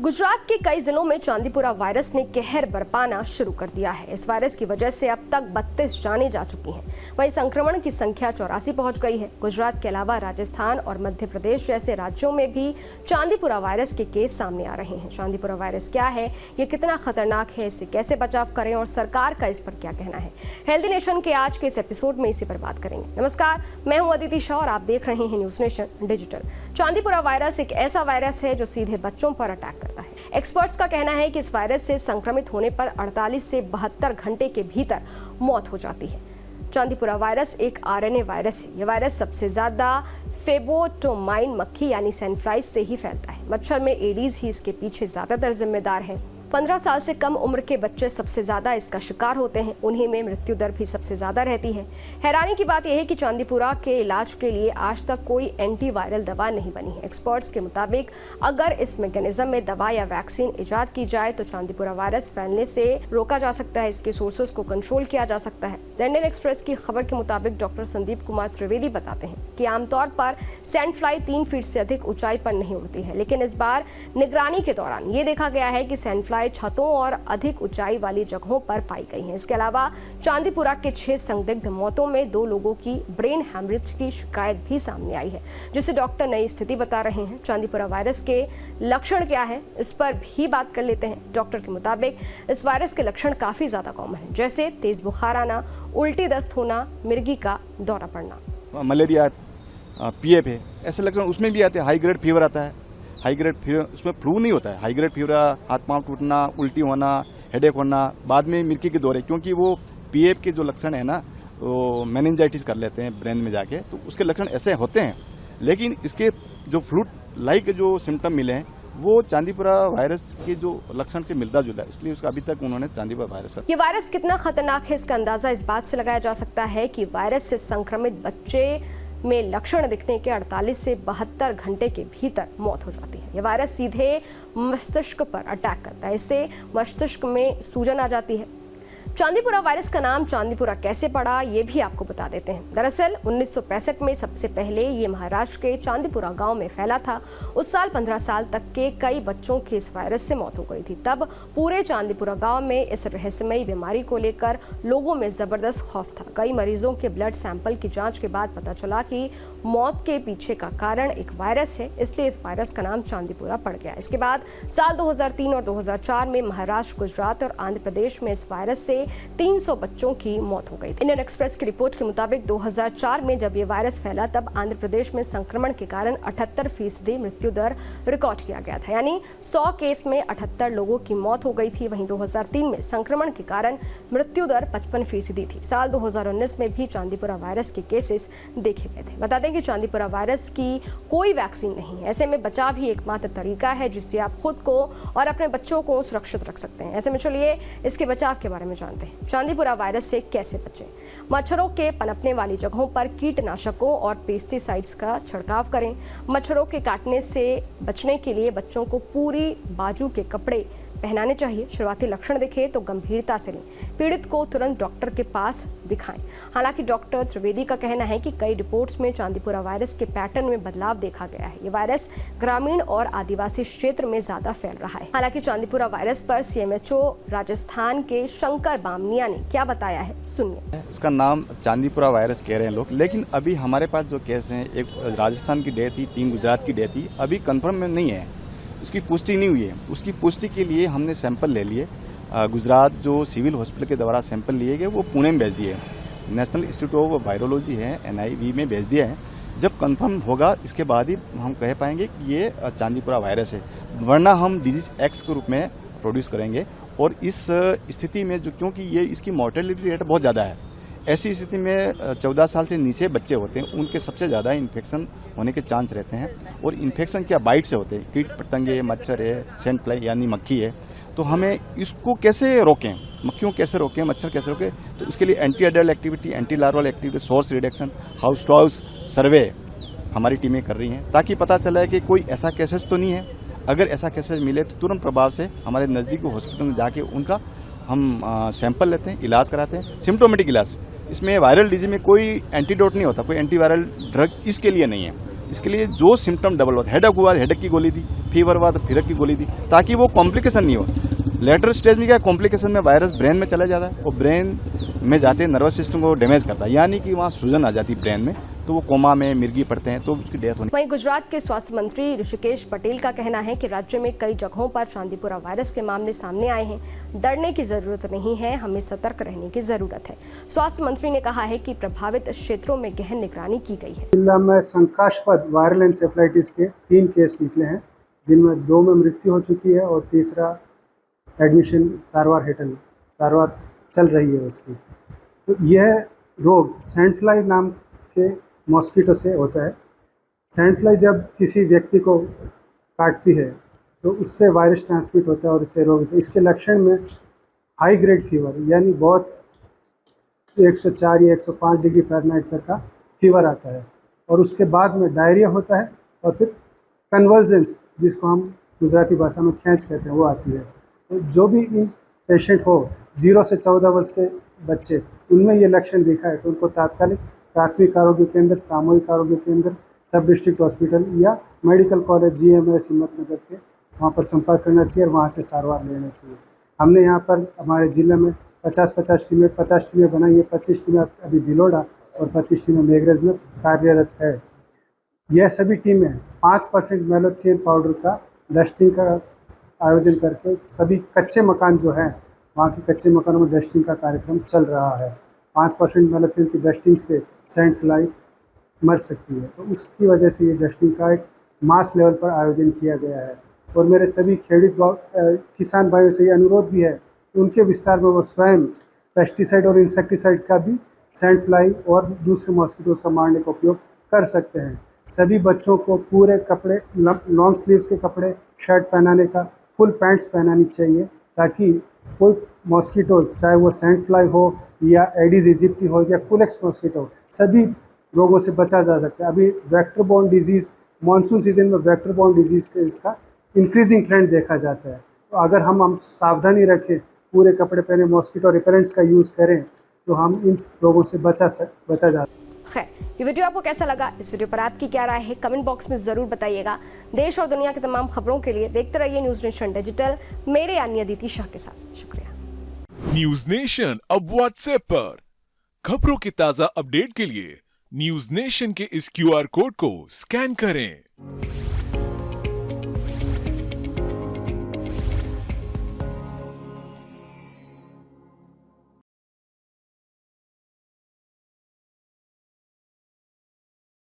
गुजरात के कई जिलों में चांदीपुरा वायरस ने कहर बरपाना शुरू कर दिया है। इस वायरस की वजह से अब तक 32 जानें जा चुकी हैं। वहीं संक्रमण की संख्या 84 पहुंच गई है। गुजरात के अलावा राजस्थान और मध्य प्रदेश जैसे राज्यों में भी चांदीपुरा वायरस के केस सामने आ रहे हैं। चांदीपुरा वायरस क्या है, ये कितना खतरनाक है, इससे कैसे बचाव करें और सरकार का इस पर क्या कहना है, हेल्दी नेशन के आज के इस एपिसोड में इसी पर बात करेंगे। नमस्कार, मैं हूं अदिति शाह और आप देख रहे हैं news nation digital. Chandipura virus एक ऐसा वायरस है जो सीधे बच्चों पर अटैक करता है। एक्सपर्ट्स का कहना है कि इस वायरस से संक्रमित होने पर 48 से 72 घंटे के भीतर मौत हो जाती है। चांदीपुरा वायरस एक आरएनए वायरस है। यह वायरस सबसे ज्यादा फेबोटोमाइन मक्खी यानी सैनफ्लाइज से ही फैलता है। मच्छर में एडीज ही इसके पीछे ज्यादातर जिम्मेदार है। 15 साल से कम उम्र के बच्चे सबसे ज्यादा इसका शिकार होते हैं। उन्हीं में मृत्यु दर भी सबसे ज्यादा रहती है। हैरानी की बात यह है कि चांदीपुरा के इलाज के लिए आज तक कोई एंटीवायरल दवा नहीं बनी है। एक्सपर्ट्स के मुताबिक अगर इस मैकेनिज्म में दवा या वैक्सीन इजाद की जाए तो चांदीपुरा वायरस फैलने से रोका जा सकता है। इसके सोर्सेस को कंट्रोल किया जा सकता है। द इंडियन एक्सप्रेस की खबर के मुताबिक डॉक्टर संदीप कुमार त्रिवेदी बताते हैं कि आमतौर पर सैंडफ्लाई 3 फीट से अधिक ऊंचाई पर नहीं उड़ती है, लेकिन इस बार निगरानी के दौरान ये देखा गया है कि सैंडफ्लाई छतों और अधिक ऊंचाई वाली जगहों पर पाई गई हैं। इसके अलावा चांदीपुरा के 6 संदिग्ध मौतों में 2 लोगों की ब्रेन हैमरेज की शिकायत भी सामने आई है, जिसे डॉक्टर नई स्थिति बता रहे हैं। चांदीपुरा वायरस के लक्षण क्या है, इस पर भी बात कर लेते हैं। डॉक्टर के मुताबिक इस वायरस के लक्षण काफी ज्यादा कॉमन है, जैसे तेज बुखार आना, उल्टी दस्त होना, मिर्गी का दौरा पड़ना। मलेरिया, पीएफ है, ऐसे लक्षण उसमें भी आते हैं। हाई ग्रेड फीवर आता है। हाई ग्रेड फीवर उसमें फ्लू नहीं होता है। हाई ग्रेड फीवर, हाथ पांव टूटना, उल्टी होना, हेडेक होना, बाद में मिर्गी के दौरे, क्योंकि वो पीएफ के जो लक्षण है ना, वो मेनिंजाइटिस कर लेते हैं ब्रेन में जाके, तो उसके लक्षण ऐसे होते हैं। लेकिन इसके जो फ्लू लाइक जो सिम्टम मिले हैं वो चांदीपुरा वायरस के जो लक्षण से मिलता जुलता है, इसलिए उसका अभी तक उन्होंने चांदीपुरा वायरस। ये वायरस कितना खतरनाक है इसका अंदाजा इस बात से लगाया जा सकता है कि वायरस से संक्रमित बच्चे में लक्षण दिखने के 48 से 72 घंटे के भीतर मौत हो जाती है। यह वायरस सीधे मस्तिष्क पर अटैक करता है। इससे मस्तिष्क में सूजन आ जाती है। चांदीपुरा वायरस का नाम चांदीपुरा कैसे पड़ा, ये भी आपको बता देते हैं। दरअसल 1965 में सबसे पहले ये महाराष्ट्र के चांदीपुरा गांव में फैला था। उस साल 15 साल तक के कई बच्चों की इस वायरस से मौत हो गई थी। तब पूरे चांदीपुरा गांव में इस रहस्यमयी बीमारी को लेकर लोगों में जबरदस्त खौफ था। कई मरीजों के ब्लड सैंपल की जांच के बाद पता चला कि मौत के पीछे का कारण एक वायरस है, इसलिए इस वायरस का नाम चांदीपुरा पड़ गया। इसके बाद साल 2003 और 2004 में महाराष्ट्र, गुजरात और आंध्र प्रदेश में इस वायरस से 300 बच्चों की मौत हो गई थी। इंडियन एक्सप्रेस की रिपोर्ट के मुताबिक 2004 में जब ये वायरस फैला तब आंध्र प्रदेश में संक्रमण के कारण 78% मृत्यु दर रिकॉर्ड किया गया था, यानी 100 केस में 78 लोगों की मौत हो गई थी। वहीं 2003 में संक्रमण के कारण मृत्यु दर 55% थी। साल 2019 में भी चांदीपुरा वायरस के केसेस देखे गए थे। बता दें कि चांदीपुरा वायरस की कोई वैक्सीन नहीं है। ऐसे में बचाव ही एकमात्र तरीका है जिससे आप खुद को और अपने बच्चों को सुरक्षित रख सकते हैं। ऐसे में चलिए इसके बचाव के बारे में जानते हैं। चांदीपुरा वायरस से कैसे बचें? मच्छरों के पनपने वाली जगहों पर कीटनाशकों और पेस्टिसाइड्स का छिड़काव करें। मच्छरों के काटने से बचने के लिए बच्चों को पूरी बाजू के कपड़े पहनाने चाहिए। शुरुआती लक्षण दिखे तो गंभीरता से लें। पीड़ित को तुरंत डॉक्टर के पास दिखाएं। हालांकि डॉक्टर त्रिवेदी का कहना है कि कई रिपोर्ट्स में चांदीपुरा वायरस के पैटर्न में बदलाव देखा गया है। ये वायरस ग्रामीण और आदिवासी क्षेत्र में ज्यादा फैल रहा है। हालांकि चांदीपुरा वायरस पर सीएमएचओ राजस्थान के शंकर बामनिया ने क्या बताया है, सुनिए। इसका नाम चांदीपुरा वायरस कह रहे हैं लोग, लेकिन अभी हमारे पास जो केस हैं, एक राजस्थान की डेथ थी, 3 गुजरात की डेथ थी, अभी कंफर्म में नहीं है, उसकी पुष्टि नहीं हुई है। उसकी पुष्टि के लिए हमने सैंपल ले लिए। गुजरात जो सिविल हॉस्पिटल के द्वारा सैंपल लिए गए वो पुणे में भेज दिए। नेशनल इंस्टीट्यूट ऑफ वायरोलॉजी है, NIV में भेज दिया है। जब कंफर्म होगा इसके बाद ही हम कह पाएंगे कि ये चांदीपुरा वायरस है, वरना हम डिजीज एक्स के रूप में प्रोड्यूस करेंगे। और इस स्थिति में जो, क्योंकि ये इसकी मॉर्टेलिटी रेट बहुत ज़्यादा है, ऐसी स्थिति में 14 साल से नीचे बच्चे होते हैं, उनके सबसे ज़्यादा इन्फेक्शन होने के चांस रहते हैं। और इन्फेक्शन क्या बाइट से होते हैं, कीट पतंगे, मच्छर है, सैंडफ्लाई यानी मक्खी है। तो हमें इसको कैसे रोकें, मक्खियों कैसे रोकें, मच्छर कैसे रोकें, तो उसके लिए anti adult activity, anti larval activity, source reduction, house to house survey हमारी टीमें कर रही हैं, ताकि पता चला कि कोई ऐसा केसेस तो नहीं है। अगर ऐसा केसेस मिले तो तुरंत प्रभाव से हमारे नज़दीकी हॉस्पिटल में जाके उनका हम सैंपल लेते हैं, इलाज कराते हैं, सिम्टोमेटिक इलाज। इसमें वायरल डिजीज में कोई एंटीडोट नहीं होता, कोई एंटीवायरल ड्रग इसके लिए नहीं है। इसके लिए जो सिम्टम डबल हुआ, हेडेक हुआ हेडेक की गोली दी, फीवर हुआ तो फीवर की गोली दी, ताकि वो कॉम्प्लिकेशन नहीं हो। लेटर स्टेज में क्या कॉम्प्लिकेशन में वायरस ब्रेन में चला जाता है और ब्रेन में जाते नर्वस सिस्टम को डैमेज करता है, यानी कि वहाँ सूजन आ जाती है ब्रेन में, तो वो कोमा में मिर्गी पड़ते हैं, तो उसकी डेथ होने। वहीं गुजरात के स्वास्थ्य मंत्री ऋषिकेश पटेल का कहना है कि राज्य में कई जगहों पर चांदीपुरा वायरस के मामले सामने आए हैं। डरने की जरूरत नहीं है, हमें सतर्क रहने की जरूरत है। स्वास्थ्य मंत्री ने कहा है कि प्रभावित क्षेत्रों में गहन निगरानी की गई है। जिला में शंकास्पद वायरल एन्सेफेलाइटिस के 3 केस निकले हैं, जिनमें 2 में मृत्यु हो चुकी है और तीसरा एडमिशन सारवार चल रही है उसकी। तो यह रोग सैंड फ्लाई नाम के मॉस्किटो से होता है। सैंड फ्लाई जब किसी व्यक्ति को काटती है तो उससे वायरस ट्रांसमिट होता है और इससे रोग होता है। इसके लक्षण में हाई ग्रेड फीवर, यानी बहुत 104 या 105 डिग्री फ़ारेनहाइट तक का फीवर आता है, और उसके बाद में डायरिया होता है और फिर कन्वल्जेंस, जिसको हम गुजराती भाषा में खींच कहते हैं, वो आती है। तो जो भी इन पेशेंट हो 0 से 14 वर्ष के बच्चे, उनमें ये लक्षण दिखा है तो उनको तात्कालिक प्राथमिक आरोग्य केंद्र, सामूहिक आरोग्य केंद्र, सब डिस्ट्रिक्ट हॉस्पिटल या मेडिकल कॉलेज GMS हिम्मतनगर के वहाँ पर संपर्क करना चाहिए और वहाँ से सारवार लेना चाहिए। हमने यहाँ पर हमारे ज़िले में 50 टीमें बनाई है। 25 टीमें अभी बिलोड़ा और 25 टीमें मेघरज में कार्यरत है। यह सभी टीमें 5% मैलोथियन पाउडर का डस्टिंग का आयोजन करके सभी कच्चे मकान जो हैं वहाँ के कच्चे मकानों में डस्टिंग का कार्यक्रम चल रहा है। 5% मैलोथियन की डस्टिंग से सैंड फ्लाई मर सकती है, तो उसकी वजह से ये डस्टिंग का एक मास लेवल पर आयोजन किया गया है। और मेरे सभी खेड़ित किसान भाइयों से ये अनुरोध भी है कि उनके विस्तार में वो स्वयं पेस्टिसाइड और इंसेक्टिसाइड्स का भी सैंड फ्लाई और दूसरे मॉस्किटोज़ का मारने का उपयोग कर सकते हैं। सभी बच्चों को पूरे कपड़े, लॉन्ग स्लीव्स के कपड़े, शर्ट पहनाने का, फुल पैंट्स पहनानी चाहिए, ताकि कोई मॉस्किटोज़, चाहे वो सैंड फ्लाई हो या एडिस इजिप्टी हो या कुलेक्स मॉस्किटो, सभी रोगों से बचा जा सकता है। अभी vector borne disease, monsoon season में वेक्टर बोर्न डिजीज़ के इसका इंक्रीजिंग ट्रेंड देखा जाता है। तो अगर हम सावधानी रखें, पूरे कपड़े पहने, मॉस्किटो रिपेलेंट्स का यूज़ करें, तो हम इन रोगों से बचा जा। खैर, ये वीडियो आपको कैसा लगा? इस वीडियो पर आपकी क्या राय है? कमेंट बॉक्स में जरूर बताइएगा। देश और दुनिया की तमाम खबरों के लिए देखते रहिए न्यूज़ नेशन डिजिटल, मेरे यानी अदिति शाह के साथ। शुक्रिया। न्यूज़ नेशन अब व्हाट्सएप पर खबरों की ताजा अपडेट के लिए न्यूज़ नेशन के इस QR कोड को स्कैन करें।